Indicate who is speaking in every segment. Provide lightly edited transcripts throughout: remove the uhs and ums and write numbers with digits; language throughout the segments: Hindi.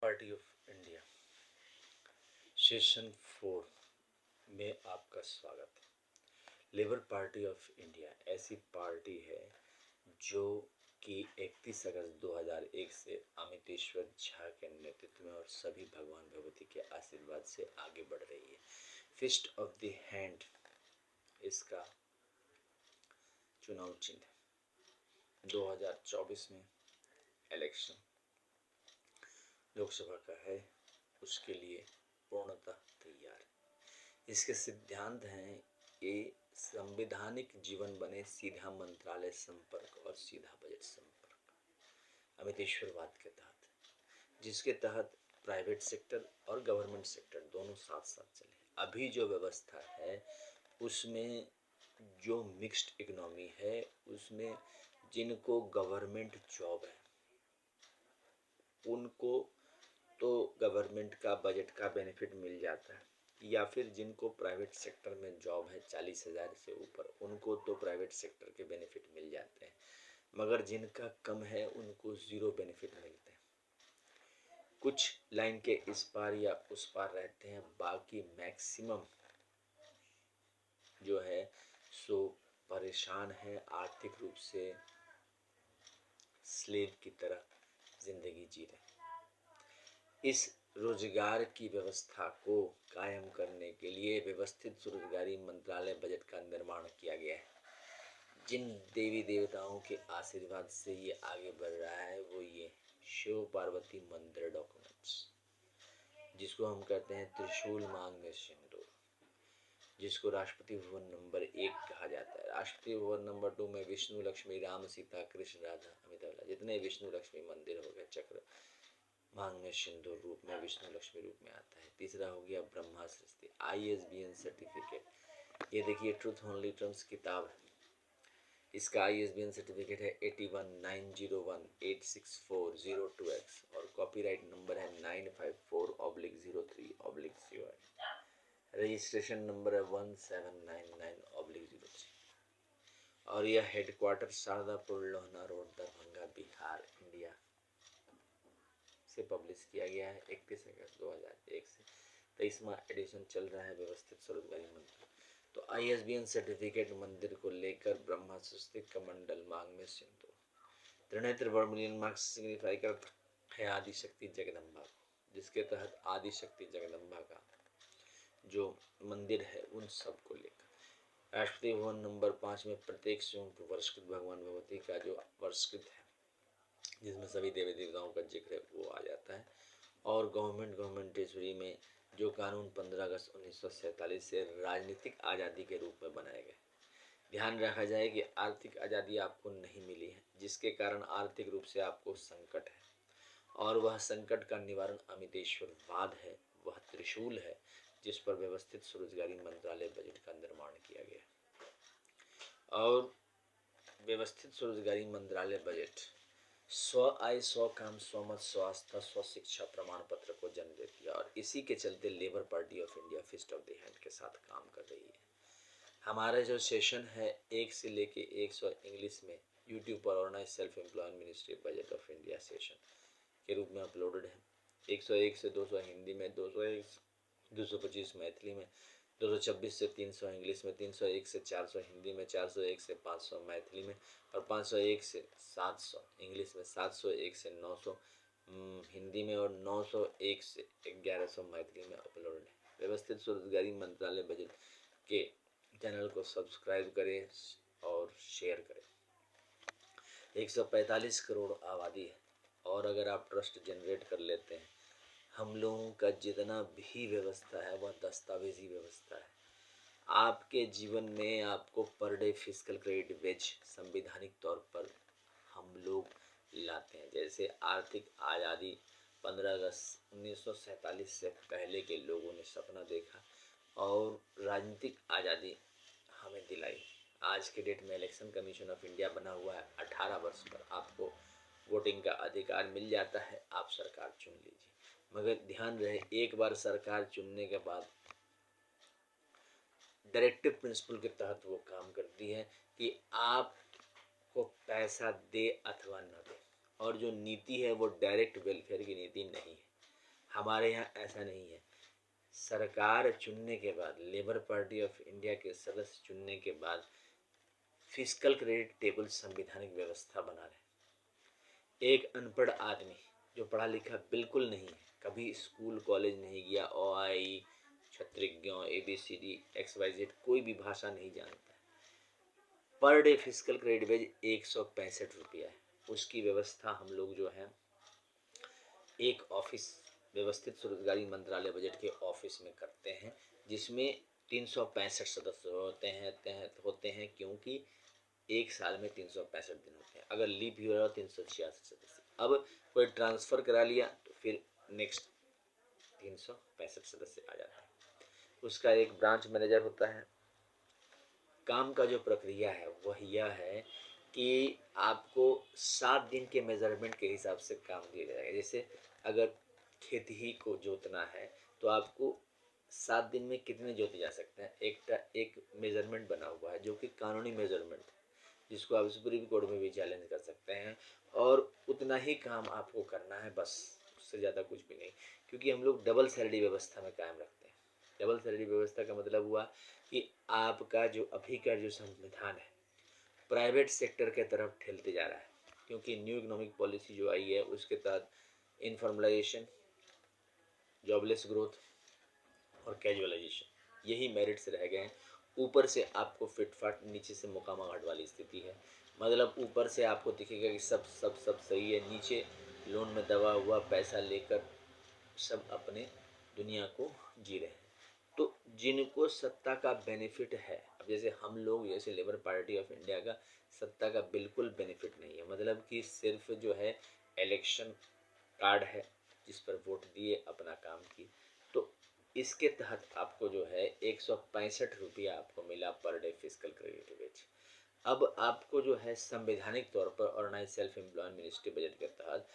Speaker 1: पार्टी ऑफ इंडिया सेशन 4 में आपका स्वागत है। लेबर पार्टी ऑफ इंडिया ऐसी पार्टी है जो कि 31 अगस्त 2001 से अमितेश्वर झा के नेतृत्व में और सभी भगवान भगवती के आशीर्वाद से आगे बढ़ रही है। फिस्ट ऑफ द हैंड इसका चुनाव चिन्ह है। 2024 में इलेक्शन लोकसभा का है, उसके लिए पूर्णतः तैयार। इसके सिद्धांत हैं ये संवैधानिक जीवन बने, सीधा मंत्रालय संपर्क और सीधा बजट संपर्क, अमितेश्वरवाद के तहत, जिसके तहत प्राइवेट सेक्टर और गवर्नमेंट सेक्टर दोनों साथ साथ चले। अभी जो व्यवस्था है उसमें जो मिक्स्ड इकोनॉमी है, उसमें जिनको गवर्नमेंट जॉब है उनको तो गवर्नमेंट का बजट का बेनिफिट मिल जाता है, या फिर जिनको प्राइवेट सेक्टर में जॉब है 40,000 से ऊपर उनको तो प्राइवेट सेक्टर के बेनिफिट मिल जाते हैं, मगर जिनका कम है उनको ज़ीरो बेनिफिट मिलते हैं। कुछ लाइन के इस पार या उस पार रहते हैं, बाकी मैक्सिमम जो है सो परेशान है, आर्थिक रूप से स्लेव की तरह जिंदगी जी रहे। इस रोजगार की व्यवस्था को कायम करने के लिए व्यवस्थित रोजगारी मंत्रालय बजट का निर्माण किया गया है। जिन देवी देवताओं के आशीर्वाद से ये आगे बढ़ रहा है वो ये शिव पार्वती मंदिर डॉक्यूमेंट्स, जिसको हम कहते हैं त्रिशूल मांग में सिंदूर, जिसको राष्ट्रपति भवन नंबर 1 कहा जाता है। राष्ट्रपति भवन नंबर 2 में विष्णु लक्ष्मी राम सीता कृष्ण राधा अमिताभ, जितने विष्णु लक्ष्मी मंदिर हो गए, चक्र मांग में सिंदूर रूप में विष्णु लक्ष्मी रूप में आता है। तीसरा हो गया ब्रह्मा सृष्टि ISBN सर्टिफिकेट। ये देखिए ट्रूथ ओनली टर्म्स किताब है, इसका ISBN सर्टिफिकेट है 8190186402X और कॉपीराइट नंबर है 954/03/08। रजिस्ट्रेशन नंबर है 1799/03 और यह headquarter Shardapur Lohna road Darbhanga Bihar India से पब्लिश किया गया है। 31 अगस्त 2001 से 23वां एडिशन चल रहा है व्यवस्थित स्वरोजगारी मंदिर। तो ISBN सर्टिफिकेट मंदिर को लेकर ब्रह्मा सृष्टि कमंडल मांग में सिंधु त्रिनेत्र वर्मलियन मार्क्स सिग्निफाई करता है आदिशक्ति जगदम्बा को, जिसके तहत आदिशक्ति जगदम्बा का जो मंदिर है उन सब को लेकर राष्ट्रपति भवन नंबर 5 में प्रत्येक स्वयं वर्षकृत भगवान भगवती का जो वर्षकृत है, जिसमें सभी देवी देवताओं का जिक्र है, वो आ जाता है। और गवर्नमेंटेश्वरी में जो कानून 15 अगस्त 1947 से राजनीतिक आज़ादी के रूप में बनाए गए। ध्यान रखा जाए कि आर्थिक आज़ादी आपको नहीं मिली है, जिसके कारण आर्थिक रूप से आपको संकट है, और वह संकट का निवारण अमितेश्वरवाद है, वह त्रिशूल है जिस पर व्यवस्थित स्वरोजगारी मंत्रालय बजट का निर्माण किया गया। और व्यवस्थित स्वरोजगारी मंत्रालय बजट स्व आय स्व काम स्व मत स्व आस्था स्व शिक्षा प्रमाण पत्र को जन्म देती है, और इसी के चलते Labour Party of India fist of the hand के साथ काम कर रही है। हमारा जो सेशन है 1 से लेके 100 इंग्लिश में यूट्यूब पर organise self employed ministry budget of India session के रूप में अपलोडेड है। 101 से 200 हिंदी में, 201 225 मैथिली में, 226 से 300 इंग्लिश में, 301 से 400 हिंदी में, 401 से 500 मैथिली में और 501 से 700 इंग्लिश में, 701 से 900 हिंदी में और 901 से 1100 मैथिली में अपलोड है। व्यवस्थित स्वरोजगारी मंत्रालय बजट के चैनल को सब्सक्राइब करें और शेयर करें। 145 करोड़ आबादी है, और अगर आप ट्रस्ट जनरेट कर लेते हैं, हम लोगों का जितना भी व्यवस्था है वह दस्तावेजी व्यवस्था है। आपके जीवन में आपको per day physical credit veg संवैधानिक तौर पर हम लोग लाते हैं। जैसे आर्थिक आज़ादी 15 अगस्त 1947 से पहले के लोगों ने सपना देखा और राजनीतिक आज़ादी हमें दिलाई। आज के डेट में इलेक्शन कमीशन ऑफ इंडिया बना हुआ है, 18 वर्ष पर आपको वोटिंग का अधिकार मिल जाता है, आप सरकार चुन लीजिए। मगर ध्यान रहे, एक बार सरकार चुनने के बाद डायरेक्टिव प्रिंसिपल के तहत वो काम करती है कि आपको पैसा दे अथवा न दे, और जो नीति है वो डायरेक्ट वेलफेयर की नीति नहीं है। हमारे यहाँ ऐसा नहीं है। सरकार चुनने के बाद, लेबर पार्टी ऑफ इंडिया के सदस्य चुनने के बाद फिजिकल क्रेडिट टेबल संवैधानिक व्यवस्था बना रहे। एक अनपढ़ आदमी जो पढ़ा लिखा बिल्कुल नहीं है, कभी स्कूल कॉलेज नहीं गया, ओ आई क्षत्रिज्ञों ABCD XYZ कोई भी भाषा नहीं जानता है, per day physical credit veg 165 रुपया है। उसकी व्यवस्था हम लोग जो है एक ऑफिस, व्यवस्थित रोजगारी मंत्रालय बजट के ऑफिस में करते हैं, जिसमें 365 सदस्य होते हैं क्योंकि एक साल में 365 दिन होते हैं। अगर लीप ईयर हो 366 सदस्य। अब कोई ट्रांसफर करा लिया तो फिर नेक्स्ट 365 सदस्य आ जाते हैं। उसका एक ब्रांच मैनेजर होता है। काम का जो प्रक्रिया है वह यह है कि आपको 7 दिन के मेजरमेंट के हिसाब से काम दिया जाएगा। जैसे अगर खेत ही को जोतना है तो आपको 7 दिन में कितने जोते जा सकते हैं, एक मेजरमेंट बना हुआ है जो कि कानूनी मेजरमेंट है, जिसको आप सुप्रीम कोर्ट में भी चैलेंज कर सकते हैं। और उतना ही काम आपको करना है, बस उससे ज़्यादा कुछ भी नहीं। क्योंकि हम लोग डबल सैलरी व्यवस्था में कायम रखते हैं। डबल सैलरी व्यवस्था का मतलब हुआ कि आपका जो अभी का जो संविधान है प्राइवेट सेक्टर के तरफ ठेलते जा रहा है, क्योंकि न्यू इकोनॉमिक पॉलिसी जो आई है उसके तहत इनफॉर्मलाइजेशन, जॉबलेस ग्रोथ और कैजुअलाइजेशन यही मेरिट्स रह गए हैं। ऊपर से आपको फिटफाट, नीचे से मुकामाहट वाली स्थिति है। मतलब ऊपर से आपको दिखेगा कि सब सब सब सही है, नीचे लोन में दबा हुआ पैसा लेकर सब अपने दुनिया को जी रहे हैं। तो जिनको सत्ता का बेनिफिट है, अब जैसे हम लोग, जैसे लेबर पार्टी ऑफ इंडिया का सत्ता का बिल्कुल बेनिफिट नहीं है। मतलब कि सिर्फ जो है इलेक्शन कार्ड है जिस पर वोट दिए, अपना काम किए। तो इसके तहत आपको जो है 165 रुपया आपको मिला per day physical credit veg. अब आपको जो है संवैधानिक तौर पर organise self employment ministry budget के तहत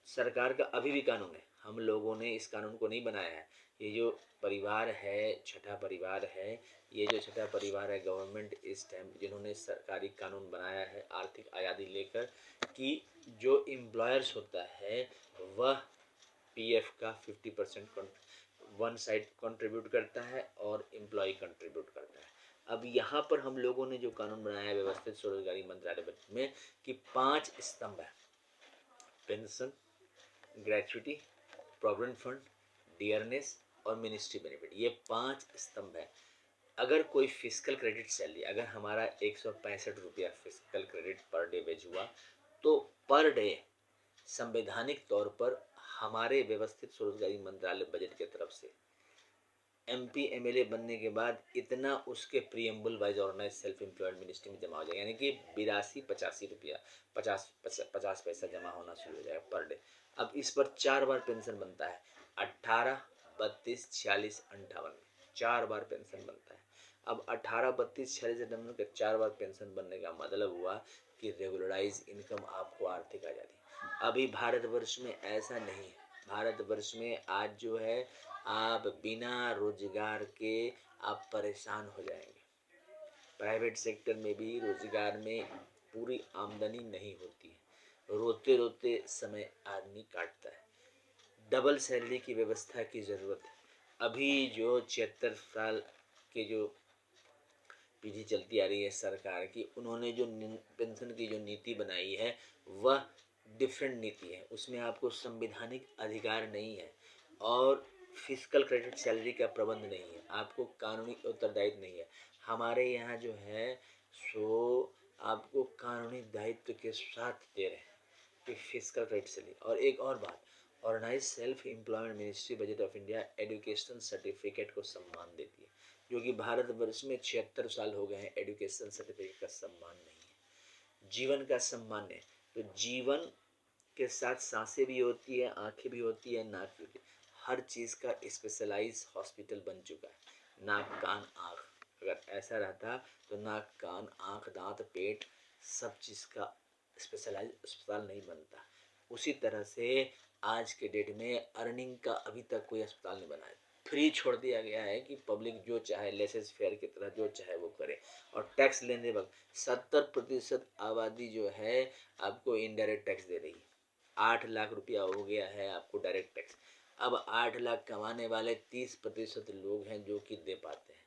Speaker 1: सरकार का अभी भी कानून है, हम लोगों ने इस कानून को नहीं बनाया है। ये जो परिवार है, छठा परिवार है, ये जो छठा परिवार है गवर्नमेंट इस टाइम जिन्होंने सरकारी कानून बनाया है आर्थिक आज़ादी लेकर, कि जो एम्प्लॉयर्स होता है वह PF का 50% वन साइड कंट्रीब्यूट करता है और एम्प्लॉय कंट्रीब्यूट करता है। अब यहाँ पर हम लोगों ने जो कानून बनाया है व्यवस्थित स्वरोजगारी मंत्रालय में कि 5 स्तंभ है, pension, gratuity, provident fund, dearness और मिनिस्ट्री बेनिफिट, ये 5 स्तंभ है। अगर कोई फिजिकल क्रेडिट सैलरी, अगर हमारा 165 रुपया physical credit per day wage हुआ, तो पर डे संवैधानिक तौर पर हमारे व्यवस्थित स्वरोजगारी मंत्रालय बजट की तरफ से MP MLA बनने के बाद इतना उसके preamble wise organise self employed ministry में जमा हो जाएगा, यानी कि 82-85 रुपया 50 पैसा जमा होना शुरू हो जाएगा पर डे। अब इस पर 4 बार पेंशन बनता है, 18, 32, 46, 58 में 4 बार पेंशन बनता है। अब 18, 32, 46, 58 के 4 बार पेंशन बनने का मतलब हुआ कि रेगुलराइज इनकम आपको आर्थिक आज़ादी। अभी भारतवर्ष में ऐसा नहीं है। भारतवर्ष में आज जो है आप बिना रोजगार के आप परेशान हो जाएंगे। प्राइवेट सेक्टर में भी रोजगार में पूरी आमदनी नहीं होती है, रोते रोते समय आदमी काटता है। डबल सैलरी की व्यवस्था की ज़रूरत है। अभी जो 76 साल के जो पीढ़ी चलती आ रही है सरकार की, उन्होंने जो पेंशन की जो नीति बनाई है वह डिफरेंट नीति है, उसमें आपको संवैधानिक अधिकार नहीं है और फिजिकल क्रेडिट सैलरी का प्रबंध नहीं है, आपको कानूनी उत्तरदायित्व नहीं है। हमारे यहाँ जो है सो आपको कानूनी दायित्व के साथ दे रहे हैं कि फिजिकल क्रेडिट सैलरी। और एक और बात, organise self employment ministry budget of India education certificate को सम्मान देती है, जो कि भारतवर्ष में 76 साल हो गए हैं एजुकेशन सर्टिफिकेट का सम्मान नहीं है। जीवन का सम्मान है, तो जीवन के साथ सांसें भी होती है, आंखें भी होती है, नाक भी होती है, हर चीज़ का स्पेशलाइज हॉस्पिटल बन चुका है। नाक कान आँख, अगर ऐसा रहता तो नाक कान आँख दांत पेट सब चीज़ का स्पेशलाइज अस्पताल नहीं बनता। उसी तरह से आज के डेट में अर्निंग का अभी तक कोई अस्पताल नहीं बना है। फ्री छोड़ दिया गया है कि पब्लिक जो चाहे लेसेस फेयर की तरह जो चाहे वो करे। और टैक्स लेने वक्त 70% आबादी जो है आपको इनडायरेक्ट टैक्स दे रही है। 8 लाख रुपया हो गया है आपको डायरेक्ट टैक्स। अब 8 लाख कमाने वाले 30% लोग हैं जो कि दे पाते हैं।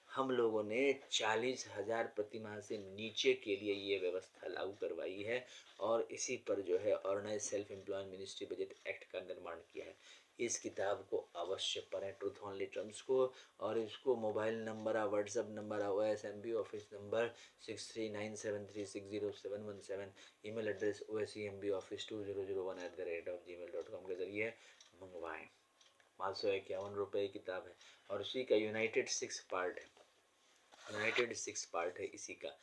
Speaker 1: हम लोगों ने 40,000 प्रतिमाह से नीचे के लिए ये व्यवस्था लागू करवाई है और इसी पर जो है organise self employ ministry budget act का निर्माण किया है। इस किताब को अवश्य पढ़ें, ट्रूथ ओनली टर्म्स को, और इसको मोबाइल नंबर और व्हाट्सएप नंबर और OSMB office number 6397360717, email address osembaoffice2001@gmail.com के जरिए मंगवाएं। 551 रुपये की किताब है और उसी का यूनाइटेड 6 पार्ट है इसी का,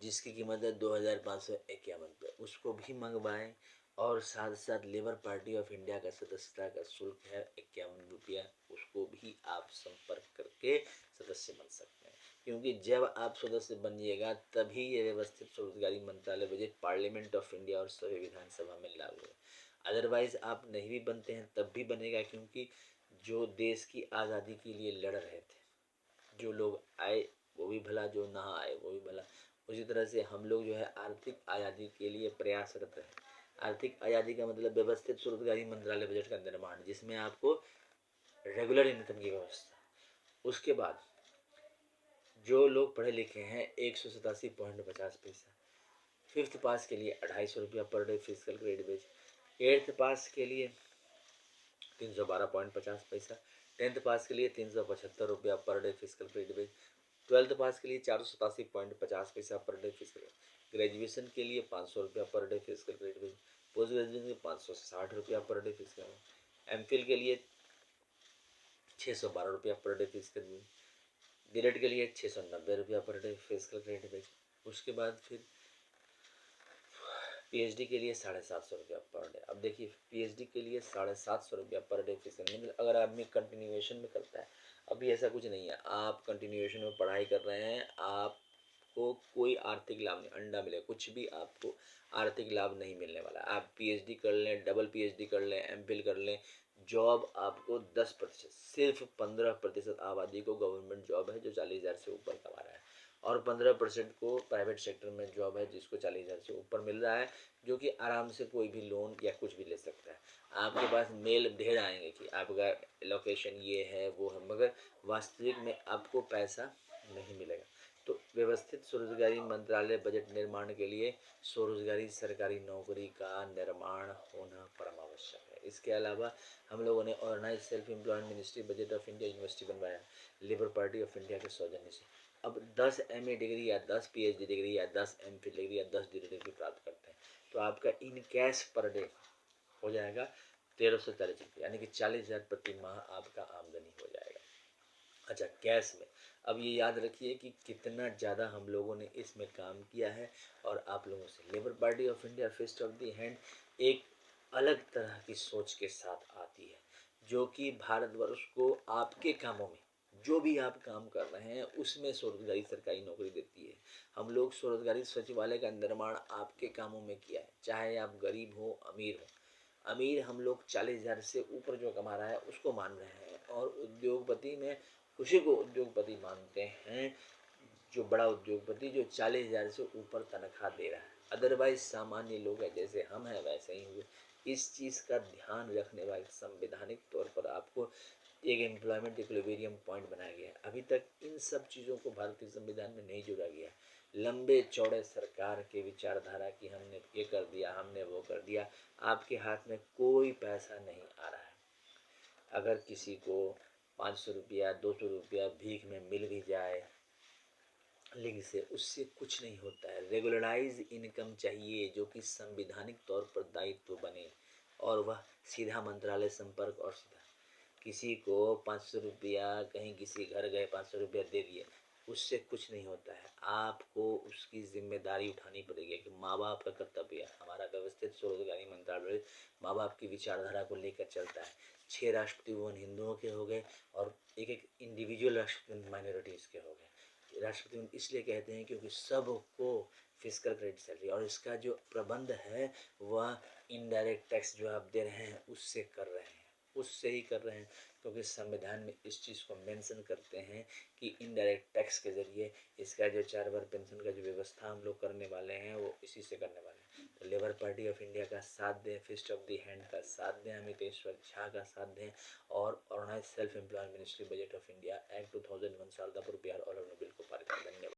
Speaker 1: जिसकी कीमत है 2551 रुपये। उसको भी मंगवाएं और साथ साथ लेबर पार्टी ऑफ इंडिया का सदस्यता का शुल्क है 51 रुपया, उसको भी आप संपर्क करके सदस्य बन सकते हैं। क्योंकि जब आप सदस्य बनिएगा तभी ये व्यवस्थित स्वरोजगारी मंत्रालय बजट पार्लियामेंट ऑफ इंडिया और सभी विधानसभा में लागू है। अदरवाइज आप नहीं भी बनते हैं तब भी बनेगा, क्योंकि जो देश की आज़ादी के लिए लड़ रहे थे, जो लोग आए वो भी भला, जो ना आए वो भी भला, उसी तरह से हम लोग जो है आर्थिक आज़ादी के लिए प्रयासरत हैं। आर्थिक आज़ादी का मतलब व्यवस्थित स्वरोजगारी मंत्रालय बजट का निर्माण, जिसमें आपको रेगुलर इनकम की व्यवस्था। उसके बाद जो लोग पढ़े लिखे हैं 187.50 पैसा, 5th पास के लिए 250 रुपया per day physical credit, 8th पास के लिए 312.50 पैसा, 10th पास के लिए 375 रुपया per day physical credit, 12th पास के लिए 487.50 पर डे फिजिकल, ग्रेजुएशन के लिए 500 रुपया per day physical credit, post graduation के 560 रुपया पर डे फिजिकल, MPhil के लिए 612 रुपया पर डे फिजिकल, DELED के लिए 690 रुपया पर डे फिजिकल क्रेडिट। उसके बाद फिर PhD के लिए 750 रुपया पर डे। अब देखिए PhD के लिए 750 रुपया पर डे फीस, मतलब अगर आदमी कंटिन्यूएशन में करता है, अभी ऐसा कुछ नहीं है, आप कंटिन्यूएशन में पढ़ाई कर रहे हैं, आपको कोई आर्थिक लाभ नहीं, अंडा मिले कुछ भी आपको आर्थिक लाभ नहीं मिलने वाला। आप PhD कर लें, डबल PhD कर लें, MPhil कर लें, जॉब आपको 10%, सिर्फ 15% आबादी को गवर्नमेंट जॉब है जो 40,000 से ऊपर कमा रहा है, और 15% को प्राइवेट सेक्टर में जॉब है जिसको 40,000 से ऊपर मिल रहा है, जो कि आराम से कोई भी लोन या कुछ भी ले सकता है। आपके पास मेल ढेर आएंगे कि आपका लोकेशन ये है वो है, मगर वास्तविक में आपको पैसा नहीं मिलेगा। तो व्यवस्थित स्वरोजगारी मंत्रालय बजट निर्माण के लिए स्वरोजगारी सरकारी नौकरी का निर्माण होना परम आवश्यक है। इसके अलावा हम लोगों ने organise self employment ministry budget of India university बनवाया लेबर पार्टी ऑफ इंडिया के सौजन्य से। अब 10 MA डिग्री या 10 PhD डिग्री या 10 MPhil डिग्री या 10 DELED डिग्री प्राप्त करते हैं तो आपका इन कैश पर डे हो जाएगा 1340 रुपये, यानी कि 40,000 प्रति माह आपका आमदनी हो जाएगा। अच्छा, कैश में अब ये याद रखिए कि कितना ज़्यादा हम लोगों ने इसमें काम किया है, और आप लोगों से Labour Party of India fist of the hand एक अलग तरह की सोच के साथ आती है, जो कि भारतवर्ष को आपके कामों में जो भी आप काम कर रहे हैं उसमें स्वरोजगारी सरकारी नौकरी देती है। हम लोग स्वरोजगारी सचिवालय का निर्माण आपके कामों में किया है, चाहे आप गरीब हो अमीर हो। अमीर हम लोग 40,000 से ऊपर जो कमा रहा है उसको मान रहे हैं, और उद्योगपति में उसी को उद्योगपति मानते हैं, जो बड़ा उद्योगपति जो 40,000 से ऊपर तनख्वाह दे रहा है। अदरवाइज सामान्य लोग हैं जैसे हम हैं वैसे ही हुए। इस चीज़ का ध्यान रखने वाले संवैधानिक तौर पर आपको एक एम्प्लॉयमेंट इक्विलिब्रियम पॉइंट बनाया गया है। अभी तक इन सब चीज़ों को भारतीय संविधान में नहीं जोड़ा गया। लंबे चौड़े सरकार के विचारधारा की हमने ये कर दिया, हमने वो कर दिया, आपके हाथ में कोई पैसा नहीं आ रहा है। अगर किसी को 500 रुपया 200 रुपया भीख में मिल भी जाए, लेकिन से उससे कुछ नहीं होता है। रेगुलराइज इनकम चाहिए जो कि संवैधानिक तौर पर दायित्व बने, और वह सीधा मंत्रालय संपर्क, और सीधा किसी को 500 रुपया कहीं किसी घर गए 500 रुपया दे दिए, उससे कुछ नहीं होता है। आपको उसकी जिम्मेदारी उठानी पड़ेगी कि माँ बाप का कर्तव्य है। हमारा व्यवस्थित स्वरोजगारी मंत्रालय माँ बाप की विचारधारा को लेकर चलता है। 6 राष्ट्रपति भवन हिंदुओं के हो गए और एक इंडिविजुअल राष्ट्रपति माइनॉरिटीज़ के हो गए। राष्ट्रपति इसलिए कहते हैं क्योंकि सबको फिजिकल क्रेडिट सैलरी, और इसका जो प्रबंध है वह इनडायरेक्ट टैक्स जो आप दे रहे हैं उससे कर रहे हैं, उससे ही कर रहे हैं, क्योंकि संविधान में इस चीज़ को मेंशन करते हैं कि इनडायरेक्ट टैक्स के ज़रिए इसका जो 4 बार पेंशन का जो व्यवस्था हम लोग करने वाले हैं वो इसी से करने वाले हैं। तो लेबर पार्टी ऑफ इंडिया का साथ दें, फिस्ट ऑफ द हैंड का साथ दें, अमितेश्वर झा का साथ दें और organise self employment ministry budget of India act 2001 Saradapur Bihar और बिल को पारित करें। धन्यवाद।